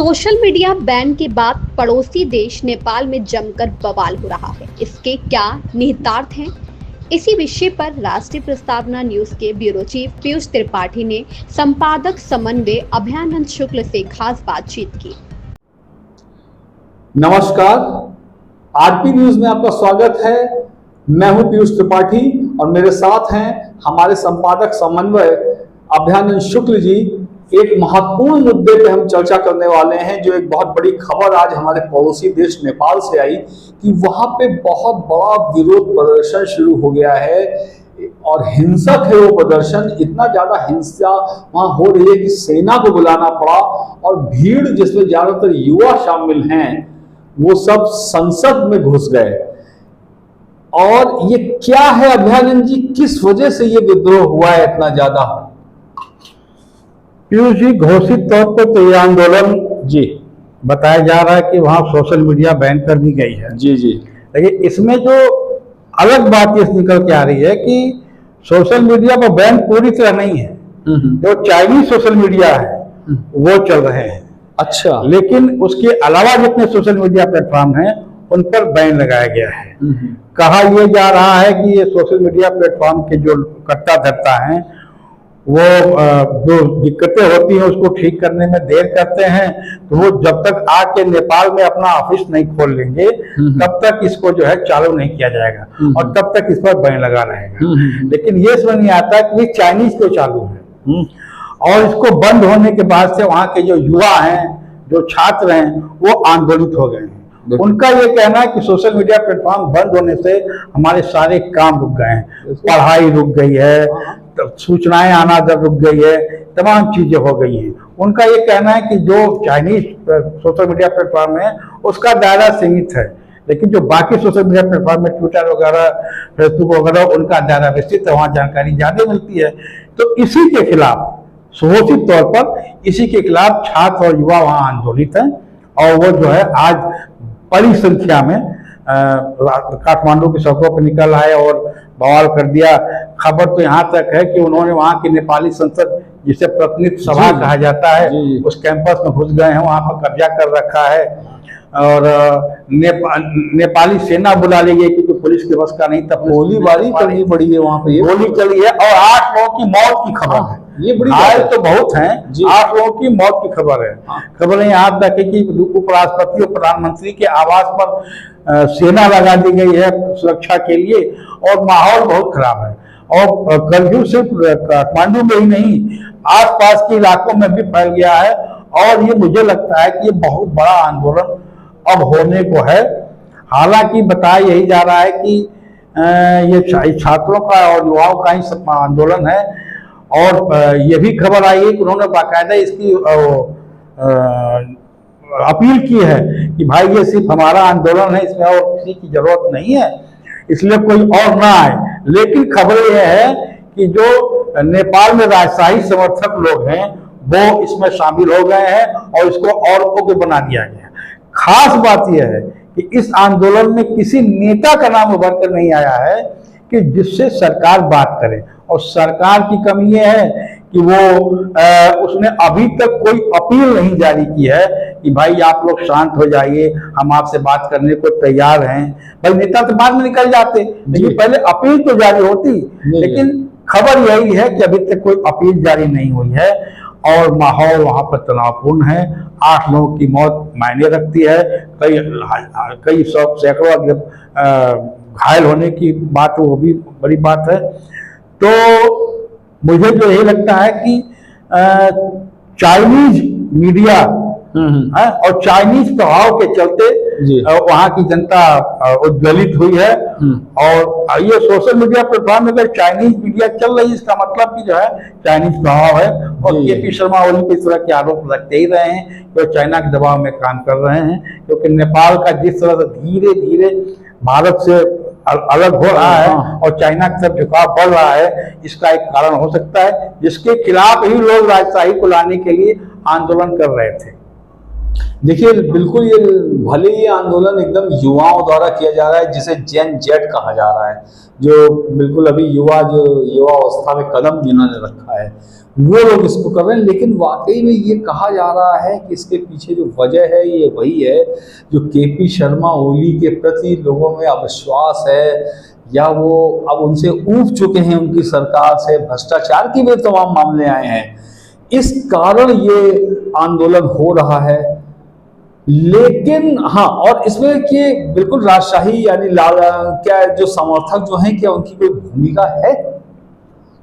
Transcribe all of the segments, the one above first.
Social media ban के बाद पड़ोसी देश नेपाल में जमकर बवाल हो रहा है। इसके क्या निहितार्थ हैं? इसी विषय पर राष्ट्रीय प्रस्तावना न्यूज के ब्यूरो चीफ पीयूष त्रिपाठी ने संपादक समन्वय अभयानंद शुक्ल से खास बातचीत की। नमस्कार, आरपी न्यूज में आपका स्वागत है। मैं हूं पीयूष त्रिपाठी और मेरे साथ हैं हमारे संपादक समन्वय अभयानंद शुक्ल जी। एक महत्वपूर्ण मुद्दे पे हम चर्चा करने वाले हैं, जो एक बहुत बड़ी खबर आज हमारे पड़ोसी देश नेपाल से आई कि वहां पे बहुत बड़ा विरोध प्रदर्शन शुरू हो गया है और हिंसक है वो प्रदर्शन। इतना ज्यादा हिंसा वहां हो रही है कि सेना को बुलाना पड़ा और भीड़ जिसमें ज्यादातर युवा शामिल हैं वो सब संसद में घुस गए। और ये क्या है अभयानंद जी, किस वजह से ये विद्रोह हुआ है इतना ज्यादा? पीयूष जी, घोषित तौर पर तो ये आंदोलन जी बताया जा रहा है कि वहां सोशल मीडिया बैन कर दी गई है। जी जी। लेकिन इसमें जो अलग बात ये निकल के आ रही है कि सोशल मीडिया पर बैन पूरी तरह नहीं है। जो चाइनीज सोशल मीडिया है वो चल रहे हैं। अच्छा। लेकिन उसके अलावा जितने सोशल मीडिया प्लेटफॉर्म हैं उन पर बैन लगाया गया है। कहा यह जा रहा है कि ये सोशल मीडिया प्लेटफॉर्म के जो कर्ता धर्ता हैं वो जो दिक्कतें होती हैं उसको ठीक करने में देर करते हैं, तो वो जब तक आके नेपाल में अपना ऑफिस नहीं खोल लेंगे तब तक इसको जो है चालू नहीं किया जाएगा और तब तक इस पर बैन लगा रहेगा। लेकिन ये समझ नहीं आता कि चाइनीज क्यों चालू है और इसको बंद होने के बाद से वहां के जो युवा हैं, जो छात्र हैं, वो आंदोलित हो गए हैं। उनका ये कहना है कि सोशल मीडिया प्लेटफॉर्म बंद होने से हमारे सारे काम रुक गए हैं, पढ़ाई रुक गई है, सूचनाएं आना जब रुक गई है, तमाम चीजें हो गई हैं। उनका ये कहना है कि जो चाइनीज सोशल मीडिया प्लेटफॉर्म है उसका दायरा सीमित है, लेकिन जो बाकी सोशल मीडिया प्लेटफॉर्म है, ट्विटर वगैरह, फेसबुक वगैरह, उनका दायरा विस्तृत है, वहाँ जानकारी ज्यादा मिलती है। तो इसी के खिलाफ सुघोषित तौर पर इसी के खिलाफ छात्र और युवा वहाँ आंदोलित हैं और वो जो है आज बड़ी संख्या में काठमांडू की सड़कों पर निकल आए और बवाल कर दिया। खबर तो यहाँ तक है कि उन्होंने वहाँ की नेपाली संसद, जिसे प्रतिनिधि सभा कहा जाता है, उस कैंपस में घुस गए हैं, वहाँ पर कब्जा कर रखा है और नेपाली सेना बुला ली गई क्योंकि पुलिस के बस का नहीं था। गोलीबारी करनी पड़ी है वहाँ पे, गोली चली है और 8 लोगों की मौत की खबर है। ये बड़ी घायल तो बहुत हैं, 8 लोगों की मौत की खबर है। खबरें यहाँ तक है कि उपराष्ट्रपति और प्रधानमंत्री के आवास पर सेना लगा दी गई है सुरक्षा के लिए और माहौल बहुत खराब है। और कर्फ्यू सिर्फ काठमांडू में ही नहीं, आसपास के इलाकों में भी फैल गया है और ये मुझे लगता है कि ये बहुत बड़ा आंदोलन अब होने को है। हालांकि बताया यही जा रहा है कि ये छात्रों का और युवाओं का ही आंदोलन है और ये भी खबर आई है कि उन्होंने बाकायदा इसकी अपील की है कि भाई ये सिर्फ हमारा आंदोलन है, इसमें और किसी की जरूरत नहीं है, इसलिए कोई और ना आए। लेकिन खबर यह है कि जो नेपाल में राजशाही समर्थक लोग हैं वो इसमें शामिल हो गए हैं और इसको और ओके बना दिया गया। खास बात यह है कि इस आंदोलन में किसी नेता का नाम उभर कर नहीं आया है कि जिससे सरकार बात करे, और सरकार की कमी यह है कि वो उसने अभी तक कोई अपील नहीं जारी की है कि भाई आप लोग शांत हो जाइए, हम आपसे बात करने को तैयार हैं। भाई नेता तो बाद में निकल जाते, लेकिन पहले अपील तो जारी होती। लेकिन खबर यही है कि अभी तक कोई अपील जारी नहीं हुई है और माहौल वहां पर तनावपूर्ण है। 8 लोगों की मौत मायने रखती है, कई सौ सैकड़ों घायल होने की बात, वो भी बड़ी बात है। तो मुझे जो ये लगता है कि चाइनीज मीडिया और चाइनीज प्रभाव के चलते वहां की जनता उद्वेलित हुई है और ये सोशल मीडिया प्लेटफॉर्म में अगर चाइनीज मीडिया चल रही है, इसका मतलब कि जो है चाइनीज प्रभाव है। और केपी शर्मा ओली पे इस तरह के आरोप लगते ही रहे हैं कि वो चाइना के दबाव में काम कर रहे हैं, क्योंकि नेपाल का जिस तरह से धीरे धीरे भारत से अलग हो रहा है और चाइना की तरफ झुकाव बढ़ रहा है, इसका एक कारण हो सकता है, जिसके खिलाफ ही लोग राजशाही को लाने के लिए आंदोलन कर रहे थे। देखिए, बिल्कुल ये भले ये आंदोलन एकदम युवाओं द्वारा किया जा रहा है, जिसे जेन जेड कहा जा रहा है, जो बिल्कुल अभी युवा अवस्था में कदम जिन्होंने रखा है, वो लोग इसको कर रहे हैं। लेकिन वाकई में ये कहा जा रहा है कि इसके पीछे जो वजह है ये वही है जो केपी शर्मा ओली के प्रति लोगों में अविश्वास है, या वो अब उनसे ऊब चुके हैं, उनकी सरकार से भ्रष्टाचार के भी तमाम मामले आए हैं, इस कारण ये आंदोलन हो रहा है। लेकिन हाँ, और इसमें कि बिल्कुल राजशाही यानी क्या जो समर्थक जो हैं क्या उनकी कोई भूमिका है?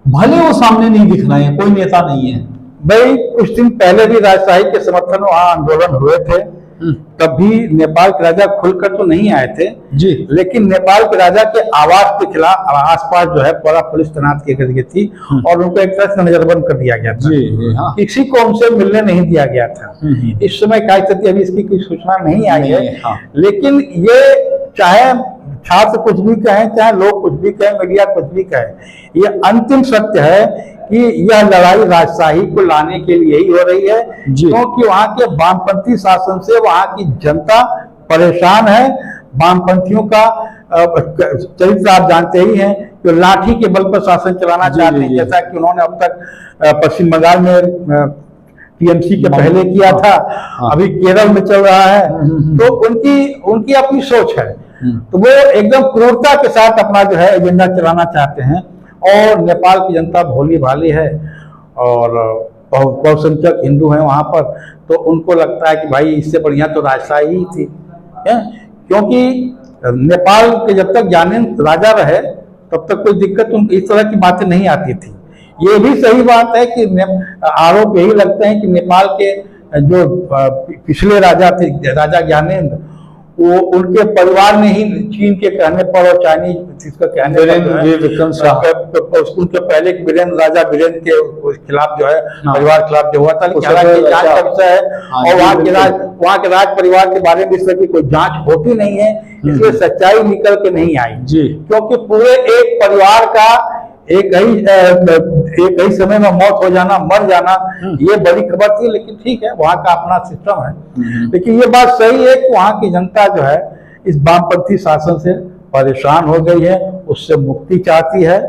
भले वो सामने नहीं दिख रहे हैं, कोई नेता नहीं है। भाई कुछ दिन पहले भी राजशाही के समर्थन में वहां आंदोलन हुए थे, तब भी नेपाल के राजा खुलकर तो नहीं आए थे जी, लेकिन नेपाल के राजा के आवास के खिलाफ आसपास जो है पूरा पुलिस तैनात की गई थी और उनको एक तरह से नजरबंद कर दिया गया था। जी, हाँ। किसी को उनसे मिलने नहीं दिया गया था। इस समय क्या स्थिति, अभी इसकी कोई सूचना नहीं आई है। हाँ। लेकिन ये चाहे छात्र कुछ भी कहें, चाहे लोग कुछ भी कहें, मीडिया कुछ भी कहे, ये अंतिम सत्य है कि यह लड़ाई राजशाही को लाने के लिए ही हो रही है, क्योंकि वहां के वामपंथी शासन से वहां की जनता परेशान है। वामपंथियों का चरित्र आप जानते ही हैं, जो लाठी के बल पर शासन चलाना चाहते हैं, जैसा कि उन्होंने अब तक पश्चिम बंगाल में टीएमसी के पहले किया था, अभी केरल में चल रहा है। तो उनकी अपनी सोच है, तो वो एकदम क्रूरता के साथ अपना जो है एजेंडा चलाना चाहते हैं। और नेपाल की जनता भोली भाली है और बहुसंख्यक हिंदू हैं वहां पर, तो उनको लगता है कि भाई इससे बढ़िया तो राजशाही ही थी, क्योंकि नेपाल के जब तक ज्ञानेंद्र राजा रहे तब तक कोई दिक्कत इस तरह की बातें नहीं आती थी। ये भी सही बात है कि आरोप यही लगते हैं कि नेपाल के जो पिछले राजा थे, राजा ज्ञानेंद्र, वो उनके परिवार ने ही चीन के कहने पर और चाइनीज इसका कहने पर उनके पहले राजा वीरेंद्र के खिलाफ जो है परिवार खिलाफ जो हुआ था, जांच का विषय है। और वहाँ के राज परिवार के बारे में इस तरह की कोई जांच होती नहीं है, इसलिए सच्चाई निकल के नहीं आई जी, क्योंकि पूरे एक परिवार का एक ही समय में मौत हो जाना, मर जाना, ये बड़ी खबर थी। लेकिन ठीक है, वहां का अपना सिस्टम है। लेकिन ये बात सही है कि वहां की जनता जो है इस वामपंथी शासन से परेशान हो गई है, उससे मुक्ति चाहती है।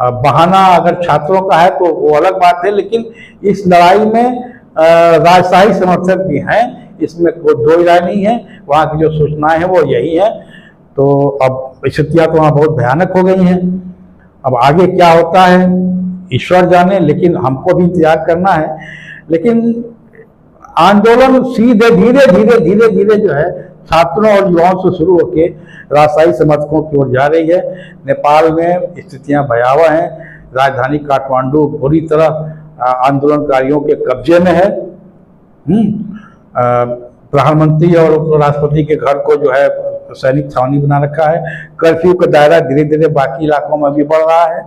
बहाना अगर छात्रों का है तो वो अलग बात है, लेकिन इस लड़ाई में राजशाही समर्थक भी हैं, इसमें कोई दो राय नहीं है। वहां की जो सूचनाएं हैं वो यही है। तो अब स्थितियां तो वहां बहुत भयानक हो गई हैं। अब आगे क्या होता है ईश्वर जाने, लेकिन हमको भी इंतजार करना है। लेकिन आंदोलन सीधे धीरे धीरे जो है छात्रों और युवाओं से शुरू होकर राजशाही समर्थकों की ओर जा रही है। नेपाल में स्थितियां भयावह हैं। राजधानी काठमांडू पूरी तरह आंदोलनकारियों के कब्जे में है। प्रधानमंत्री और राष्ट्रपति के घर को जो है सैनिक छावनी बना रखा है। कर्फ्यू का दायरा धीरे धीरे बाकी इलाकों में भी बढ़ रहा है।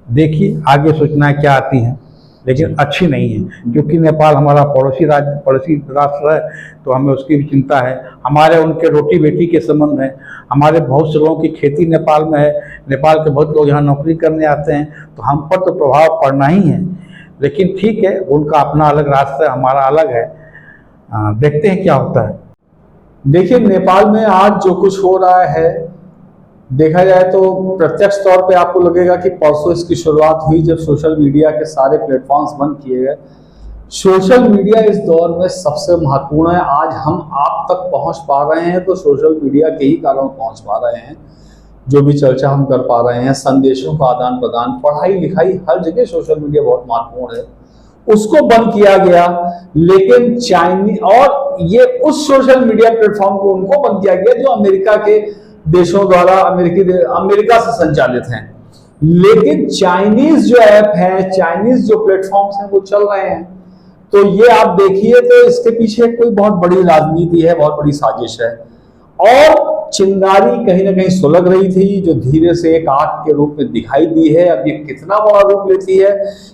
देखिए आगे सूचनाएं क्या आती हैं, लेकिन अच्छी नहीं है, क्योंकि नेपाल हमारा पड़ोसी राष्ट्र है, तो हमें उसकी भी चिंता है। हमारे उनके रोटी बेटी के संबंध है। हमारे बहुत से लोगों की खेती नेपाल में है, नेपाल के बहुत लोग यहाँ नौकरी करने आते हैं, तो हम पर तो प्रभाव पड़ना ही है। लेकिन ठीक है, उनका अपना अलग रास्ता है, हमारा अलग है। देखते हैं क्या होता है। देखिए नेपाल में आज जो कुछ हो रहा है, देखा जाए तो प्रत्यक्ष तौर पे आपको लगेगा कि परसों इसकी शुरुआत हुई जब सोशल मीडिया के सारे प्लेटफॉर्म्स बंद किए गए। सोशल मीडिया इस दौर में सबसे महत्वपूर्ण है। आज हम आप तक पहुंच पा रहे हैं तो सोशल मीडिया के ही कारण पहुंच पा रहे हैं। जो भी चर्चा हम कर पा रहे हैं, संदेशों का आदान प्रदान, पढ़ाई लिखाई, हर जगह सोशल मीडिया बहुत महत्वपूर्ण है। उसको बंद किया गया, लेकिन चाइनीज और ये उस सोशल मीडिया प्लेटफॉर्म को उनको बंद किया गया जो अमेरिका के देशों द्वारा अमेरिका से संचालित हैं। लेकिन चाइनीज जो ऐप है, चाइनीज जो प्लेटफॉर्म्स हैं वो चल रहे हैं। तो ये आप देखिए तो इसके पीछे कोई बहुत बड़ी राजनीति है, बहुत बड़ी साजिश है। और चिंगारी कहीं ना कहीं सुलग रही थी, जो धीरे से एक आग के रूप में दिखाई दी है। अब ये कितना बड़ा रूप लेती है,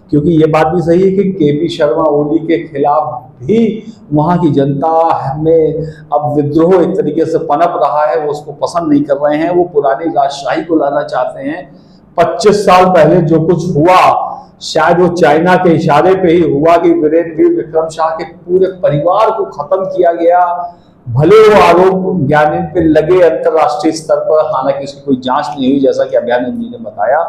क्योंकि ये बात भी सही है कि केपी शर्मा ओली के खिलाफ भी वहां की जनता में अब विद्रोह एक तरीके से पनप रहा है। वो उसको पसंद नहीं कर रहे हैं, वो पुरानी राजशाही को लाना चाहते हैं। 25 साल पहले जो कुछ हुआ, शायद वो चाइना के इशारे पे ही हुआ कि वीर विक्रम शाह के पूरे परिवार को खत्म किया गया। भले वो आरोप ज्ञानेंद्र पे लगे अंतरराष्ट्रीय स्तर पर, हालांकि उसकी कोई जांच नहीं हुई, जैसा कि अभ्यानंद जी ने बताया।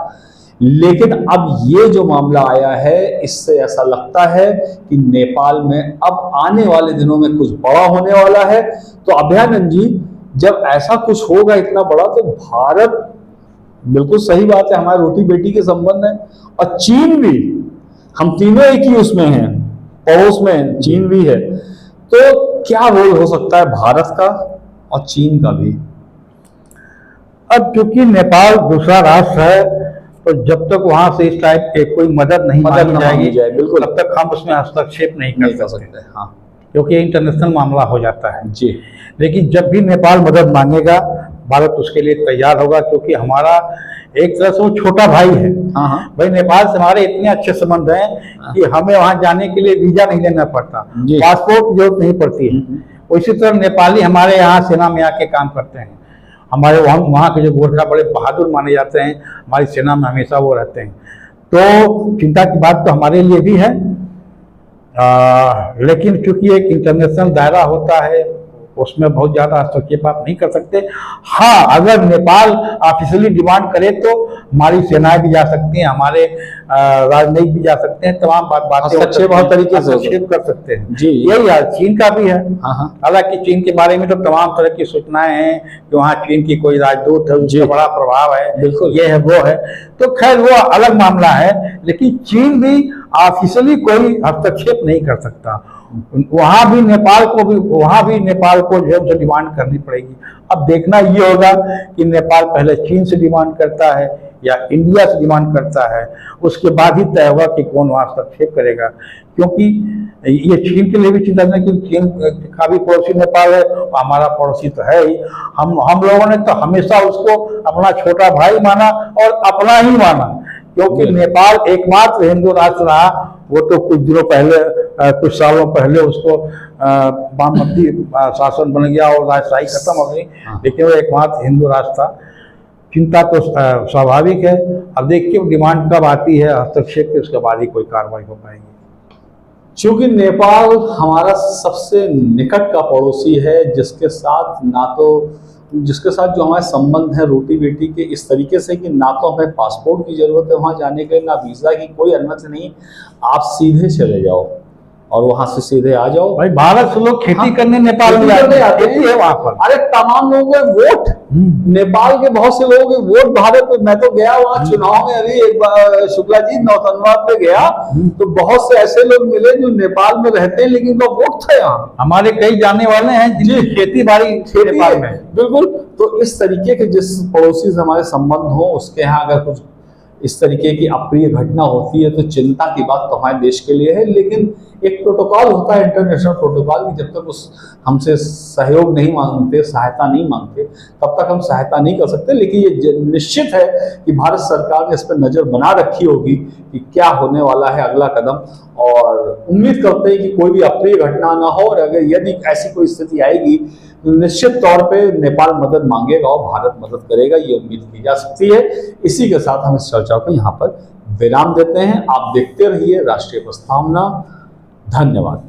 लेकिन अब ये जो मामला आया है, इससे ऐसा लगता है कि नेपाल में अब आने वाले दिनों में कुछ बड़ा होने वाला है। तो अभयानंद जी, जब ऐसा कुछ होगा इतना बड़ा, तो भारत, बिल्कुल सही बात है, हमारे रोटी बेटी के संबंध है, और चीन भी, हम तीनों एक ही उसमें हैं, पड़ोस में चीन भी है। तो क्या रोल हो सकता है भारत का और चीन का भी? अब क्योंकि नेपाल दूसरा राष्ट्र है, तो जब तक वहां से इस टाइप की कोई मदद नहीं मांगी जाएगी, बिल्कुल, तब तक हम उसमें हस्तक्षेप नहीं कर सकते। हाँ, क्योंकि इंटरनेशनल मामला हो जाता है जी। लेकिन जब भी नेपाल मदद मांगेगा, भारत उसके लिए तैयार होगा, क्योंकि हमारा एक तरह से वो छोटा भाई है। हाँ, भाई नेपाल से हमारे इतने अच्छे संबंध हैं कि हमें वहां जाने के लिए वीजा नहीं लेना पड़ता, पासपोर्ट की जरूरत नहीं पड़ती है। उसी तरह नेपाली हमारे यहाँ सेना में आके काम करते हैं। हमारे वहाँ के जो गोरखा बड़े बहादुर माने जाते हैं, हमारी सेना में हमेशा वो रहते हैं। तो चिंता की बात तो हमारे लिए भी है, लेकिन चूंकि एक इंटरनेशनल दायरा होता है, उसमें बहुत ज़्यादा हस्तक्षेप आप नहीं कर सकते। हाँ, अगर नेपाल ऑफिशियली डिमांड करे तो हमारी सेनाएं भी जा सकती हैं, हमारे राजनयिक भी जा सकते हैं, तमाम बातें हस्तक्षेप बहुत तरीके से हस्तक्षेप कर सकते हैं जी। यही यार चीन का भी है। हाँ, हालांकि चीन के बारे में तो तमाम तरह की सूचनाएं हैं कि वहाँ चीन की कोई राजदूत है, उसका बड़ा प्रभाव है, बिल्कुल, ये है वो है, तो खैर वो अलग मामला है। लेकिन चीन भी ऑफिशियली कोई हस्तक्षेप नहीं कर सकता। वहां भी नेपाल को जो है डिमांड करनी पड़ेगी। अब देखना ये होगा कि नेपाल पहले चीन से डिमांड करता है या इंडिया से डिमांड करता है, उसके बाद ही तय होगा कि कौन वहां हस्तक्षेप करेगा। क्योंकि ये चीन के लिए भी चिंता नहीं, क्योंकि चीन का भी पड़ोसी नेपाल है, हमारा पड़ोसी तो है ही। हम लोगों ने तो हमेशा उसको अपना छोटा भाई माना और अपना ही माना, क्योंकि नेपाल एकमात्र हिंदू राष्ट्र रहा। वो तो कुछ दिनों पहले, कुछ सालों पहले उसको वामपंथी शासन बन गया और राजशाही खत्म हो गई, लेकिन वो एकमात्र हिंदू राष्ट्र था। चिंता तो स्वाभाविक है। अब देखिए डिमांड कब आती है हस्तक्षेप की, उसके बाद ही कोई कार्रवाई हो पाएगी। चूंकि नेपाल हमारा सबसे निकट का पड़ोसी है, जिसके साथ जो हमारे संबंध है रोटी बेटी के इस तरीके से कि ना तो हमें पासपोर्ट की जरूरत है वहां जाने के लिए, ना वीजा की कोई अनुमति नहीं, आप सीधे चले जाओ और वहां से सीधे आ जाओ। भाई भारत से लोग खेती करने नेपाल में आते हैं वहां पर। अरे तमाम लोगों के वोट, नेपाल के बहुत से लोगों के वोट भारत में। मैं तो गया वहां चुनाव में, अभी एक बार शुक्ला जी नौतनवाद में गया, तो बहुत से ऐसे लोग मिले जो नेपाल में रहते हैं लेकिन उनका वोट था यहाँ। हमारे कई जाने वाले हैं जिनकी खेती बाड़ी नेपाल में। बिल्कुल। तो इस तरीके के जिस पड़ोसी से हमारे संबंध हो, उसके यहाँ अगर कुछ इस तरीके की अप्रिय घटना होती है तो चिंता की बात तो हमारे देश के लिए है। लेकिन एक प्रोटोकॉल होता है, इंटरनेशनल प्रोटोकॉल, कि जब तक उस हमसे सहयोग नहीं मांगते, सहायता नहीं मांगते, तब तक हम सहायता नहीं कर सकते। लेकिन ये निश्चित है कि भारत सरकार ने इस पर नज़र बना रखी होगी कि क्या होने वाला है अगला कदम, और उम्मीद करते हैं कि कोई भी अप्रिय घटना ना हो। और अगर यदि ऐसी कोई स्थिति आएगी तो निश्चित तौर पे नेपाल मदद मांगेगा और भारत मदद करेगा, ये उम्मीद की जा सकती है। इसी के साथ हम इस चर्चा को यहाँ पर विराम देते हैं। आप देखते रहिए राष्ट्रीय प्रस्तावना। धन्यवाद।